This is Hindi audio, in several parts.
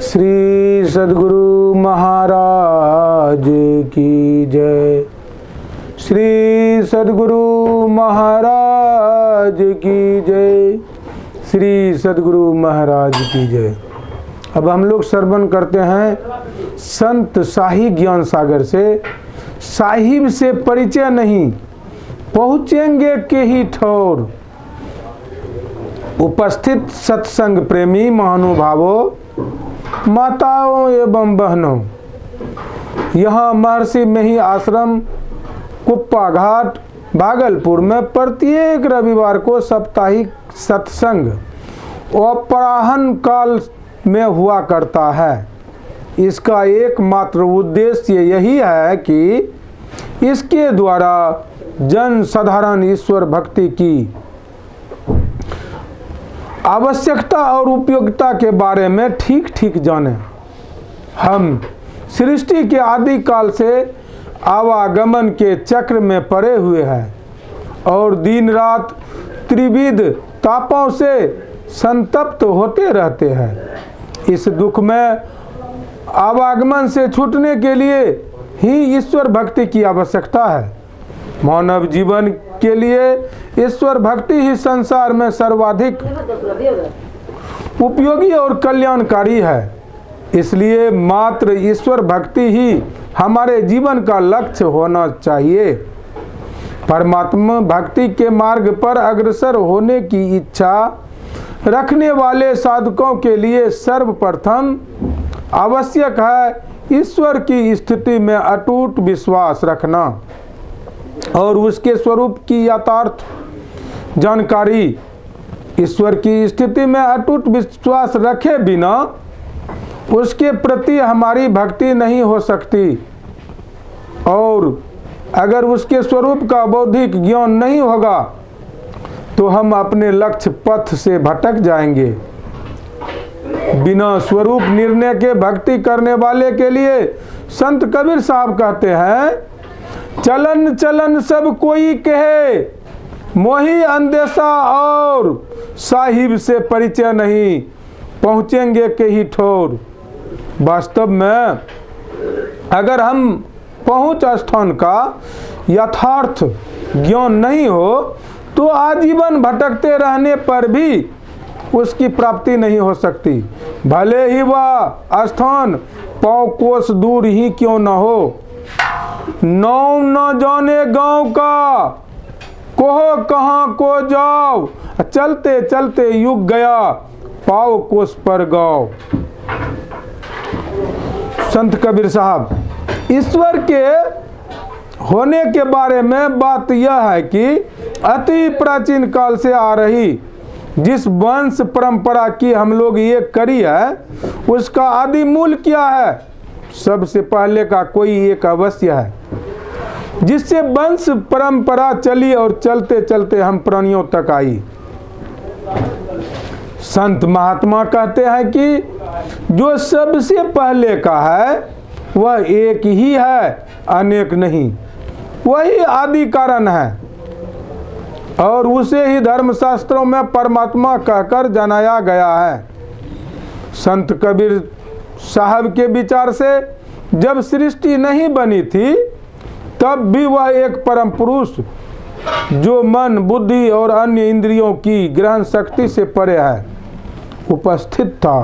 श्री सद्गुरु महाराज की जय। श्री सद्गुरु महाराज की जय। श्री सद्गुरु महाराज की जय। अब हम लोग श्रवण करते हैं संत शाही ज्ञान सागर से। साहिब से परिचय नहीं, पहुँचेंगे के ही ठौर। उपस्थित सत्संग प्रेमी महानुभावों, माताओं एवं बहनों, यहाँ महर्षि मेही आश्रम कुप्पा घाट भागलपुर में प्रत्येक रविवार को साप्ताहिक सत्संग अपराह्न काल में हुआ करता है। इसका एकमात्र उद्देश्य यही है कि इसके द्वारा जन साधारण ईश्वर भक्ति की आवश्यकता और उपयोगिता के बारे में ठीक ठीक जाने। हम सृष्टि के आदि काल से आवागमन के चक्र में पड़े हुए हैं और दिन रात त्रिविध तापों से संतप्त होते रहते हैं। इस दुख में आवागमन से छूटने के लिए ही ईश्वर भक्ति की आवश्यकता है। मानव जीवन के लिए ईश्वर भक्ति ही संसार में सर्वाधिक उपयोगी और कल्याणकारी है। इसलिए मात्र ईश्वर भक्ति ही हमारे जीवन का लक्ष्य होना चाहिए। परमात्मा भक्ति के मार्ग पर अग्रसर होने की इच्छा रखने वाले साधकों के लिए सर्वप्रथम आवश्यक है ईश्वर की स्थिति में अटूट विश्वास रखना और उसके स्वरूप की यथार्थ जानकारी। ईश्वर की स्थिति में अटूट विश्वास रखे बिना उसके प्रति हमारी भक्ति नहीं हो सकती और अगर उसके स्वरूप का बौद्धिक ज्ञान नहीं होगा तो हम अपने लक्ष्य पथ से भटक जाएंगे। बिना स्वरूप निर्णय के भक्ति करने वाले के लिए संत कबीर साहब कहते हैं, चलन चलन सब कोई कहे, मोही अंदेशा और साहिब से परिचय नहीं, पहुँचेंगे के ही ठोर। वास्तव में अगर हम पहुँच स्थान का यथार्थ ज्ञान नहीं हो तो आजीवन भटकते रहने पर भी उसकी प्राप्ति नहीं हो सकती, भले ही वह स्थान पाँव कोस दूर ही क्यों न हो। नाम न जाने गांव का, कोहो कहाँ को जाओ, चलते चलते युग गया, पाव कोस पर गाओ। संत कबीर साहब ईश्वर के होने के बारे में बात यह है कि अति प्राचीन काल से आ रही जिस वंश परंपरा की हम लोग ये करी है उसका आदि मूल क्या है। सबसे पहले का कोई एक अवश्य है जिससे वंश परंपरा चली और चलते चलते हम प्राणियों तक आई। संत महात्मा कहते हैं कि जो सबसे पहले का है वह एक ही है, अनेक नहीं। वही आदि कारण है और उसे ही धर्मशास्त्रों में परमात्मा कहकर जनाया गया है। संत कबीर साहब के विचार से जब सृष्टि नहीं बनी थी तब भी वह एक परम पुरुष जो मन बुद्धि और अन्य इंद्रियों की ग्रहण शक्ति से परे है उपस्थित था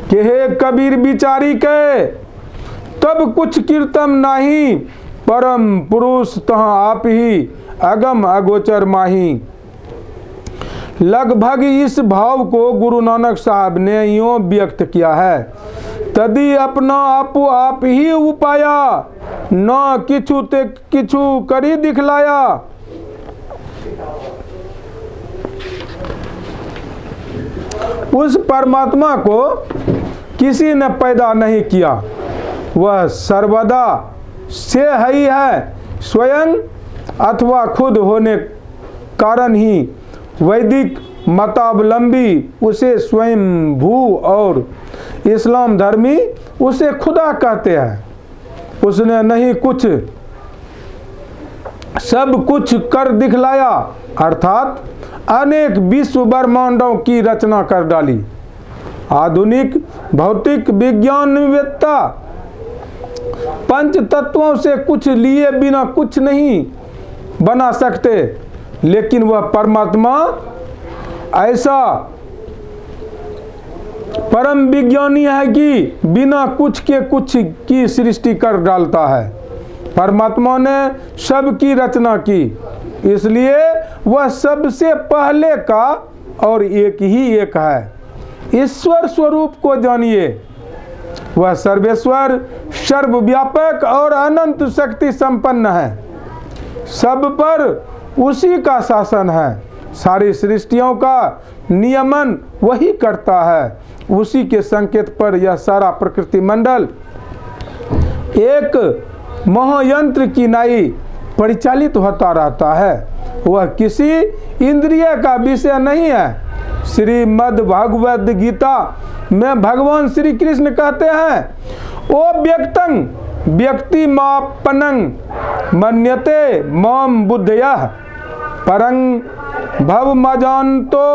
कि हे कबीर बिचारी के तब कुछ कीर्तन नहीं, परम पुरुष तहाँ आप ही अगम अगोचर माही। लगभग इस भाव को गुरु नानक साहब ने यूं व्यक्त किया है, तदी अपना आपो आप ही उपाया, न किछु ते किछु करी दिखलाया। उस परमात्मा को किसी ने पैदा नहीं किया, वह सर्वदा से ही है, स्वयं अथवा खुद होने कारण ही वैदिक मतावलंबी उसे स्वयं भू और इस्लाम धर्मी उसे खुदा कहते हैं। उसने नहीं कुछ सब कुछ कर दिखलाया, अर्थात अनेक विश्व ब्रह्मांडों की रचना कर डाली आधुनिक भौतिक विज्ञानवेत्ता पंच तत्वों से कुछ लिए बिना कुछ नहीं बना सकते, लेकिन वह परमात्मा ऐसा परम विज्ञानी है कि बिना कुछ के कुछ की सृष्टि कर डालता है। परमात्मा ने सब की रचना की, इसलिए वह सबसे पहले का और एक ही एक है। ईश्वर स्वरूप को जानिए, वह सर्वेश्वर, सर्वव्यापक और अनंत शक्ति संपन्न है। सब पर उसी का शासन है, सारी सृष्टियों का नियमन वही करता है। उसी के संकेत पर यह सारा प्रकृति मंडल एक महायंत्र की नाई परिचालित होता रहता है। वह किसी इंद्रिय का विषय नहीं है। श्रीमद् भगवद गीता में भगवान श्री कृष्ण कहते हैं, ओ व्यक्तं व्यक्ति मापनं मन्यते माम बुद्धयः परं भव मजानतो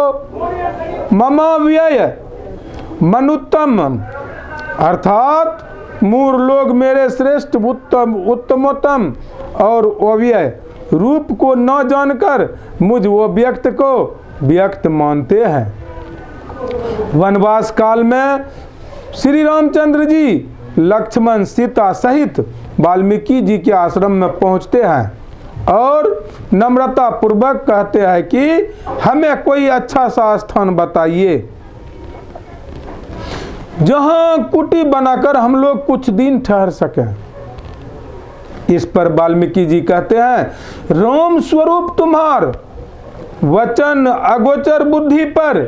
ममाव्यय मनुत्तम। अर्थात मूर लोग मेरे श्रेष्ठ उत्तमोत्तम और अव्यय रूप को न जानकर मुझ वो व्यक्त को व्यक्त मानते हैं। वनवास काल में श्री रामचंद्र जी लक्ष्मण सीता सहित वाल्मीकि जी के आश्रम में पहुंचते हैं और नम्रता पूर्वक कहते हैं कि हमें कोई अच्छा सा स्थान बताइए जहां कुटी बनाकर हम लोग कुछ दिन ठहर सकें। इस पर वाल्मीकि जी कहते हैं, राम स्वरूप तुम्हार वचन अगोचर बुद्धि पर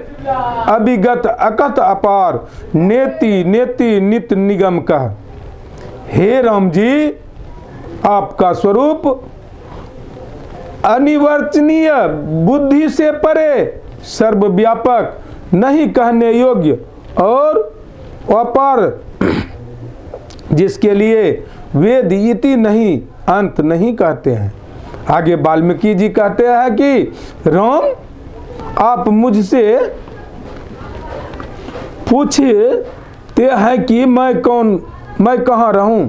अभिगत अकथ अपार नेति नेति नित निगम कह। हे राम जी, आपका स्वरूप अनिवर्चनीय, बुद्धि से परे, सर्वव्यापक, नहीं कहने योग्य और अपार, जिसके लिए वेद इति नहीं अंत नहीं कहते हैं। आगे वाल्मीकि जी कहते हैं कि राम, आप मुझसे पूछते हैं कि मैं कहाँ रहूं,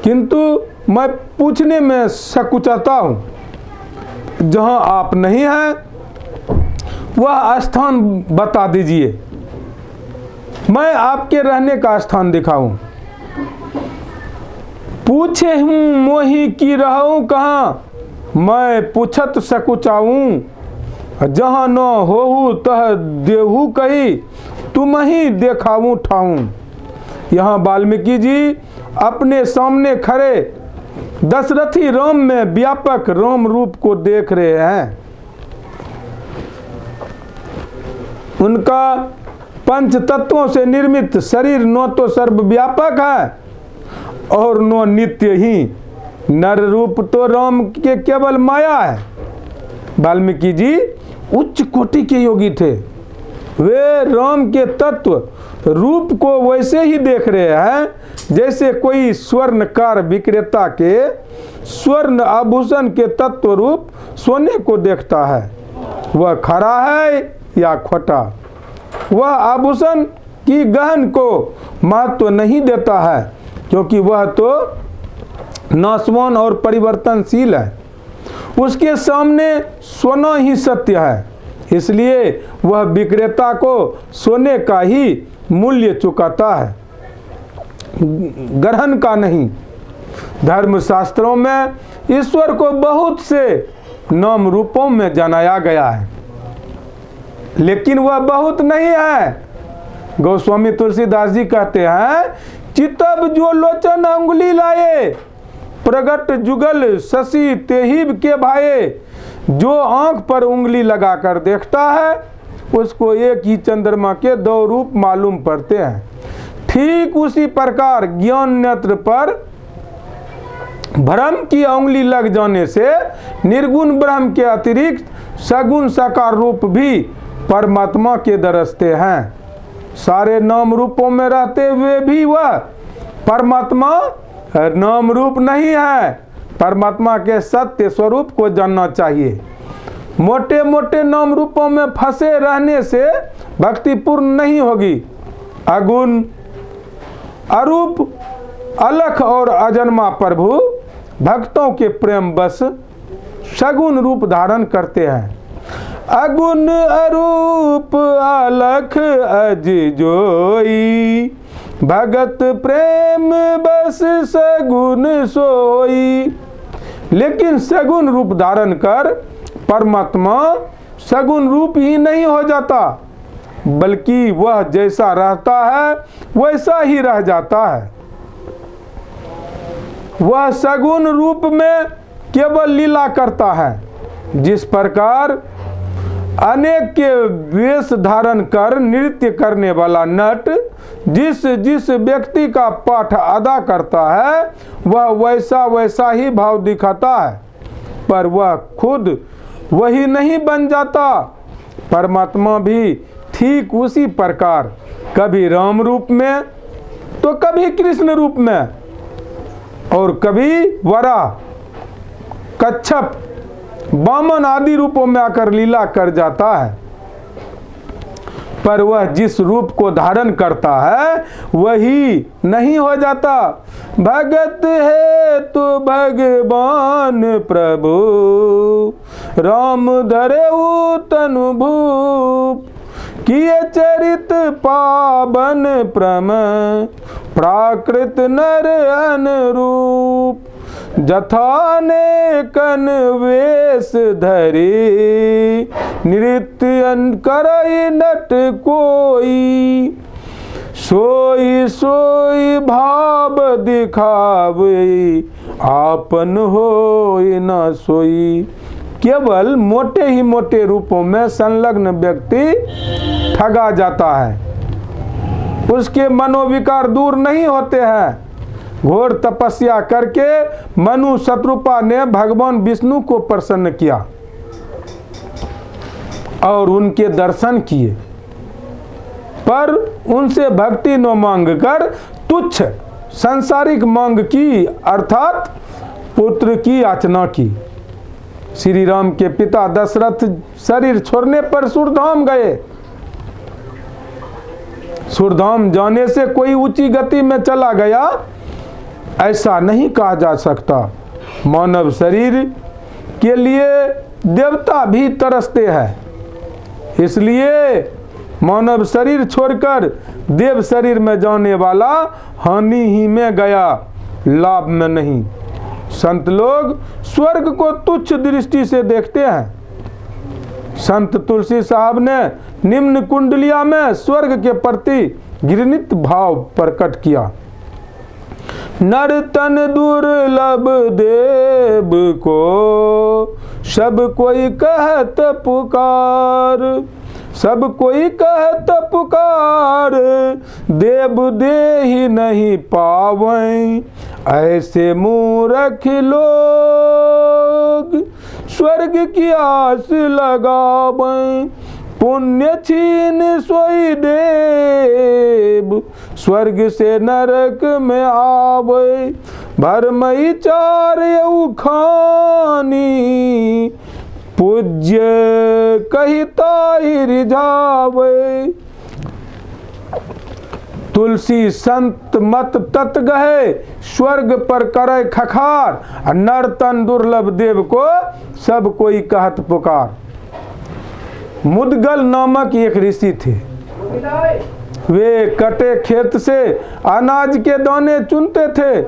किंतु मैं पूछने में सकुचाता हूं। जहां आप नहीं हैं वह स्थान बता दीजिए, मैं आपके रहने का स्थान दिखाऊं। पूछे हूँ मोही की रहूं कहाँ, मैं पूछत सकुचाऊं। जहाँ न होहू तह देहू कही, तुम ही देखाऊं ठाऊं। यहाँ वाल्मीकि जी अपने सामने खड़े दशरथी राम में व्यापक राम रूप को देख रहे हैं। उनका पंच तत्वों से निर्मित शरीर न तो सर्वव्यापक है और न नित्य ही। नर रूप तो राम के केवल माया है। वाल्मीकि जी उच्च कोटि के योगी थे। वे राम के तत्व रूप को वैसे ही देख रहे हैं जैसे कोई स्वर्णकार विक्रेता के स्वर्ण आभूषण के तत्व रूप सोने को देखता है। वह खरा है या खोटा, वह आभूषण की गहन को महत्व नहीं देता है, क्योंकि वह तो नाशवान और परिवर्तनशील है। उसके सामने सोना ही सत्य है, इसलिए वह विक्रेता को सोने का ही मूल्य चुकाता है, ग्रहण का नहीं। धर्मशास्त्रों में ईश्वर को बहुत से नाम रूपों में जनाया गया है, लेकिन वह बहुत नहीं है। गोस्वामी तुलसीदास जी कहते हैं, चितब जो लोचन अंगुली लाए, प्रगट जुगल शशि तेहिब के भाए। जो आंख पर उंगली लगाकर देखता है उसको एक ही चंद्रमा के दो रूप मालूम पड़ते हैं। ठीक उसी प्रकार ज्ञान नेत्र पर भ्रम की उंगली लग जाने से निर्गुण ब्रह्म के अतिरिक्त सगुण साकार रूप भी परमात्मा के दरसते हैं। सारे नाम रूपों में रहते हुए भी वह परमात्मा नाम रूप नहीं है। परमात्मा के सत्य स्वरूप को जानना चाहिए। मोटे मोटे नाम रूपों में फंसे रहने से भक्ति पूर्ण नहीं होगी। अगुण, अरूप, अलख और अजन्मा प्रभु भक्तों के प्रेम बस सगुण रूप धारण करते हैं। अगुण अरूप अलख अज जोई, भगत प्रेम बस सगुण सोई। लेकिन सगुण रूप धारण कर परमात्मा सगुण रूप ही नहीं हो जाता, बल्कि वह जैसा रहता है वैसा ही रह जाता है। वह सगुण रूप में केवल लीला करता है। जिस प्रकार अनेक के वेश धारण कर नृत्य करने वाला नट जिस जिस व्यक्ति का पाठ अदा करता है वह वैसा वैसा ही भाव दिखाता है, पर वह खुद वही नहीं बन जाता। परमात्मा भी ठीक उसी प्रकार कभी राम रूप में तो कभी कृष्ण रूप में और कभी वराह, कच्छप, वामन आदि रूपों में आकर लीला कर जाता है। पर वह जिस रूप को धारण करता है वही नहीं हो जाता। भगत है तो भगवान प्रभु, राम धरेउ तनु भूप, किए चरित पावन प्रम, प्राकृत नर अनुरूप। जथानेकन वेश धरी, नृत्य करई नट कोई, सोई सोई भाव दिखावे, आपन होई न सोई। केवल मोटे ही मोटे रूपों में संलग्न व्यक्ति ठगा जाता है, उसके मनोविकार दूर नहीं होते हैं। घोर तपस्या करके मनु शत्रुपा ने भगवान विष्णु को प्रसन्न किया और उनके दर्शन किए, पर उनसे भक्ति न मांग कर तुच्छ सांसारिक मांग की, अर्थात पुत्र की याचना की। श्री राम के पिता दशरथ शरीर छोड़ने पर सुरधाम गए। सुरधाम जाने से कोई ऊंची गति में चला गया ऐसा नहीं कहा जा सकता। मानव शरीर के लिए देवता भी तरसते हैं, इसलिए मानव शरीर छोड़कर देव शरीर में जाने वाला हानि ही में गया, लाभ में नहीं। संत लोग स्वर्ग को तुच्छ दृष्टि से देखते हैं। संत तुलसी साहब ने निम्न कुंडलिया में स्वर्ग के प्रति घृणित भाव प्रकट किया। नर तन दुर्लभ देव को, सब कोई कहत पुकार, सब कोई कहत पुकार, देव देहि नहीं पावै, ऐसे मूर्ख लोग स्वर्ग की आस लगावै। पुण्य छीन सोई देव, स्वर्ग से नरक में आवे, भरमई चार खानी, पूज्य कहिता ही रिझावे। तुलसी संत मत तत गहे, स्वर्ग पर करे खखार, नर तन दुर्लभ देव को सब कोई कहत पुकार। मुदगल नामक एक ऋषि थे। वे कटे खेत से अनाज के दाने चुनते थे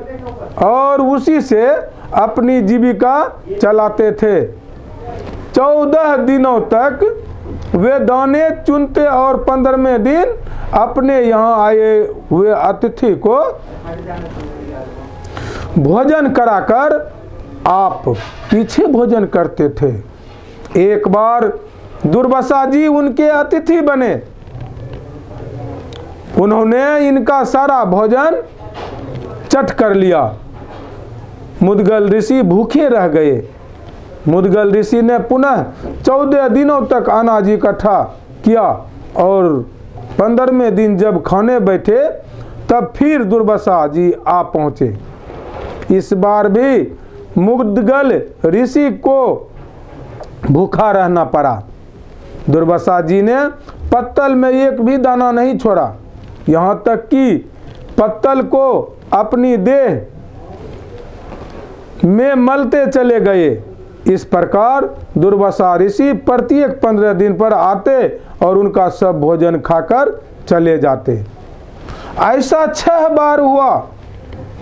और उसी से अपनी जीविका चलाते थे। 14 दिनों तक वे दाने चुनते और 15वें दिन अपने यहाँ आए हुए अतिथि को भोजन कराकर आप पीछे भोजन करते थे। एक बार दुर्वासा जी उनके अतिथि बने। उन्होंने इनका सारा भोजन चट कर लिया। मुदगल ऋषि भूखे रह गए। मुदगल ऋषि ने पुनः 14 दिनों तक अनाज इकट्ठा किया और 15वें दिन जब खाने बैठे तब फिर दुर्वासा जी आ पहुँचे। इस बार भी मुदगल ऋषि को भूखा रहना पड़ा। दुर्वासा जी ने पत्तल में एक भी दाना नहीं छोड़ा, यहाँ तक कि पत्तल को अपनी देह में मलते चले गए। इस प्रकार दुर्वासा ऋषि प्रत्येक 15 दिन पर आते और उनका सब भोजन खाकर चले जाते। ऐसा 6 बार हुआ।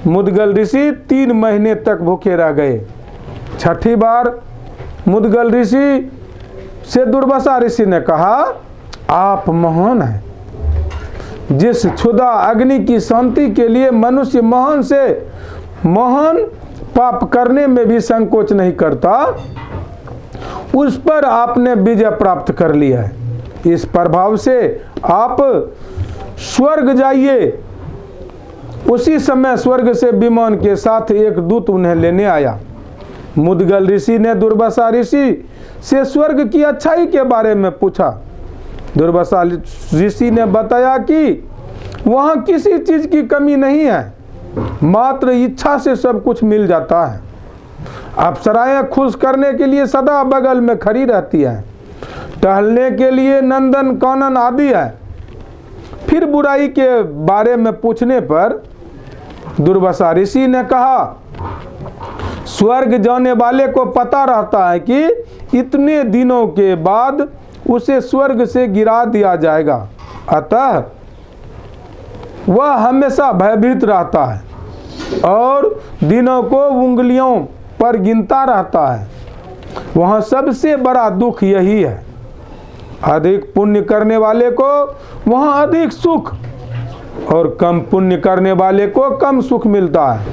मुद्गल ऋषि 3 महीने तक भूखे रह गए। 6ठी बार मुद्गल ऋषि से दुर्वासा ऋषि ने कहा, आप महान हैं। जिस क्षुधा अग्नि की शांति के लिए मनुष्य महान से महान पाप करने में भी संकोच नहीं करता, उस पर आपने विजय प्राप्त कर लिया है। इस प्रभाव से आप स्वर्ग जाइए। उसी समय स्वर्ग से विमान के साथ एक दूत उन्हें लेने आया। मुद्गल ऋषि ने दुर्वासा ऋषि से स्वर्ग की अच्छाई के बारे में पूछा। दुर्वासा ऋषि ने बताया कि वहाँ किसी चीज की कमी नहीं है, मात्र इच्छा से सब कुछ मिल जाता है। अप्सराएं खुश करने के लिए सदा बगल में खड़ी रहती हैं, टहलने के लिए नंदन कानन आदि है। फिर बुराई के बारे में पूछने पर दुर्वासा ऋषि ने कहा, स्वर्ग जाने वाले को पता रहता है कि इतने दिनों के बाद उसे स्वर्ग से गिरा दिया जाएगा, अतः वह हमेशा भयभीत रहता है और दिनों को उंगलियों पर गिनता रहता है। वहाँ सबसे बड़ा दुख यही है। अधिक पुण्य करने वाले को वहाँ अधिक सुख और कम पुण्य करने वाले को कम सुख मिलता है।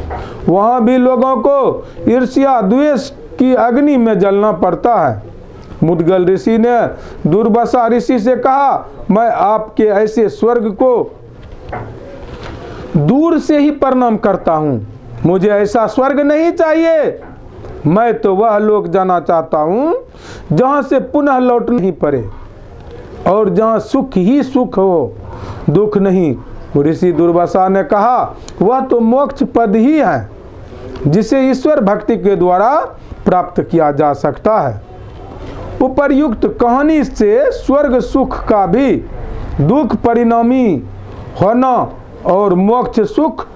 वहाँ भी लोगों को ईर्ष्या द्वेष की अग्नि में जलना पड़ता है। मुद्गल ऋषि ने दुर्वासा ऋषि से कहा, मैं आपके ऐसे स्वर्ग को दूर से ही प्रणाम करता हूँ। मुझे ऐसा स्वर्ग नहीं चाहिए। मैं तो वह लोक जाना चाहता हूँ जहाँ से पुनः लौट नहीं पड़े और जहाँ सुख ही सुख हो, दुख नहीं। ऋषि दुर्वासा ने कहा, वह तो मोक्ष पद ही है जिसे ईश्वर भक्ति के द्वारा प्राप्त किया जा सकता है। उपर्युक्त कहानी से स्वर्ग सुख का भी दुख परिणामी होना और मोक्ष सुख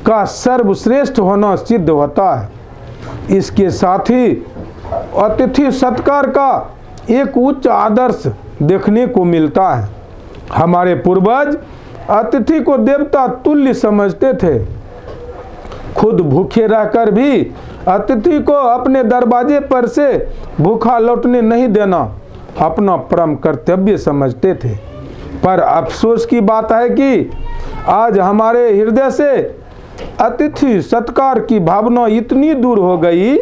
का सर्वश्रेष्ठ होना सिद्ध होता है। इसके साथ ही अतिथि सत्कार का एक उच्च आदर्श देखने को मिलता है। हमारे पूर्वज अतिथि को देवता तुल्य समझते थे। खुद भूखे रहकर भी अतिथि को अपने दरवाजे पर से भूखा लौटने नहीं देना अपना परम कर्तव्य समझते थे। पर अफसोस की बात है कि आज हमारे हृदय से अतिथि सत्कार की भावना इतनी दूर हो गई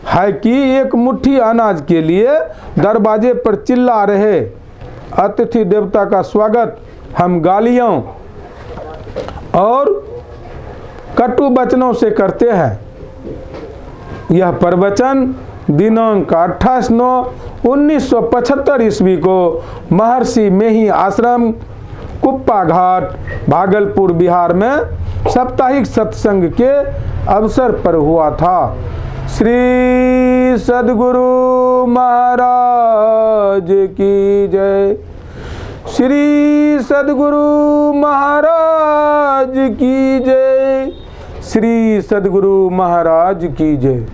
है कि एक मुट्ठी अनाज के लिए दरवाजे पर चिल्ला रहे अतिथि देवता का स्वागत हम गालियों और कटु वचनों से करते हैं। यह प्रवचन दिनांक 28/9/1975 ईस्वी को महर्षि मेही आश्रम कुप्पा घाट भागलपुर बिहार में साप्ताहिक सत्संग के अवसर पर हुआ था। श्री सद्गुरु महाराज की जय। श्री सद्गुरु महाराज की जय। श्री सद्गुरु महाराज की जय।